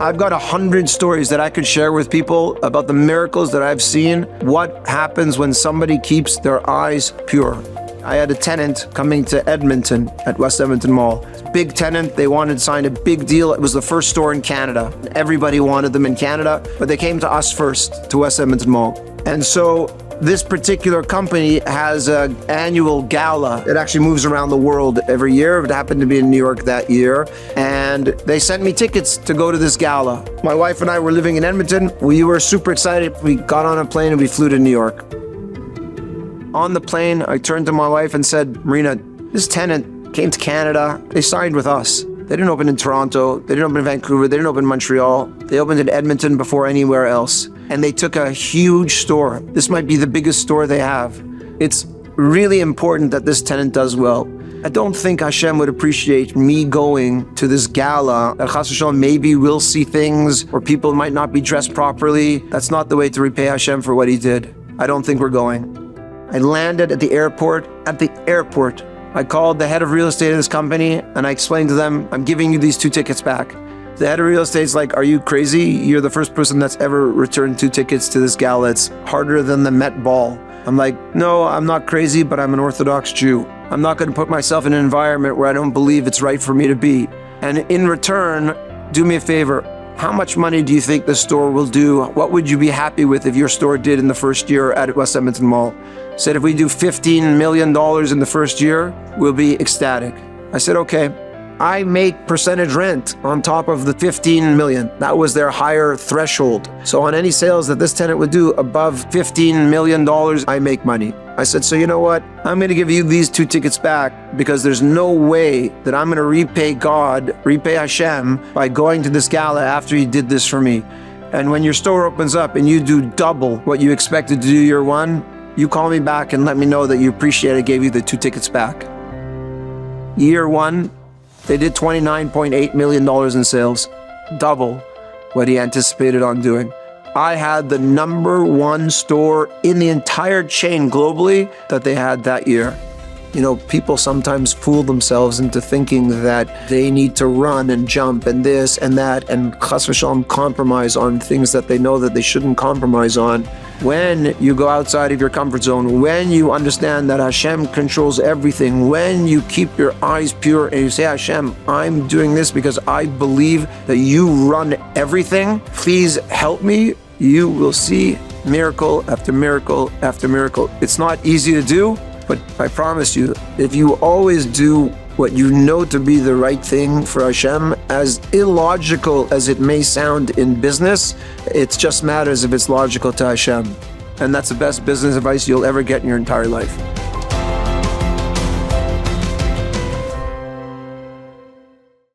I've got 100 stories that I could share with people about the miracles that I've seen, what happens when somebody keeps their eyes pure. I had a tenant coming to Edmonton at West Edmonton Mall. Big tenant, they wanted to sign a big deal. It was the first store in Canada. Everybody wanted them in Canada, but they came to us first, to West Edmonton Mall. And so this particular company has an annual gala. It actually moves around the world every year. It happened to be in New York that year. And they sent me tickets to go to this gala. My wife and I were living in Edmonton. We were super excited. We got on a plane and we flew to New York. On the plane, I turned to my wife and said, Marina, this tenant came to Canada. They signed with us. They didn't open in Toronto. They didn't open in Vancouver. They didn't open in Montreal. They opened in Edmonton before anywhere else. And they took a huge store. This might be the biggest store they have. It's really important that this tenant does well. I don't think Hashem would appreciate me going to this gala. That Chas v'Shalom, maybe we'll see things or people might not be dressed properly. That's not the way to repay Hashem for what he did. I don't think we're going. I landed at the airport. I called the head of real estate of this company and I explained to them, I'm giving you these 2 tickets back. The head of real estate's like, are you crazy? You're the first person that's ever returned 2 tickets to this gala. It's harder than the Met Ball. I'm like, no, I'm not crazy, but I'm an Orthodox Jew. I'm not going to put myself in an environment where I don't believe it's right for me to be. And in return, do me a favor. How much money do you think the store will do? What would you be happy with if your store did in the first year at West Edmonton Mall? Said if we do $15 million in the first year, we'll be ecstatic. I said, okay. I make percentage rent on top of the 15 million. That was their higher threshold. So on any sales that this tenant would do above $15 million, I make money. I said, so you know what? I'm going to give you these 2 tickets back because there's no way that I'm going to repay God, repay Hashem by going to this gala after he did this for me. And when your store opens up and you do double what you expected to do year 1, you call me back and let me know that you appreciate I gave you the 2 tickets back. Year 1, they did $29.8 million in sales, double what he anticipated on doing. I had the #1 store in the entire chain globally that they had that year. You know, people sometimes fool themselves into thinking that they need to run and jump and this and that and Chas v'Shalom compromise on things that they know that they shouldn't compromise on. When you go outside of your comfort zone, when you understand that Hashem controls everything, when you keep your eyes pure and you say, Hashem, I'm doing this because I believe that you run everything, please help me, you will see miracle after miracle after miracle. It's not easy to do, but I promise you, if you always do what you know to be the right thing for Hashem, as illogical as it may sound in business, it just matters if it's logical to Hashem. And that's the best business advice you'll ever get in your entire life.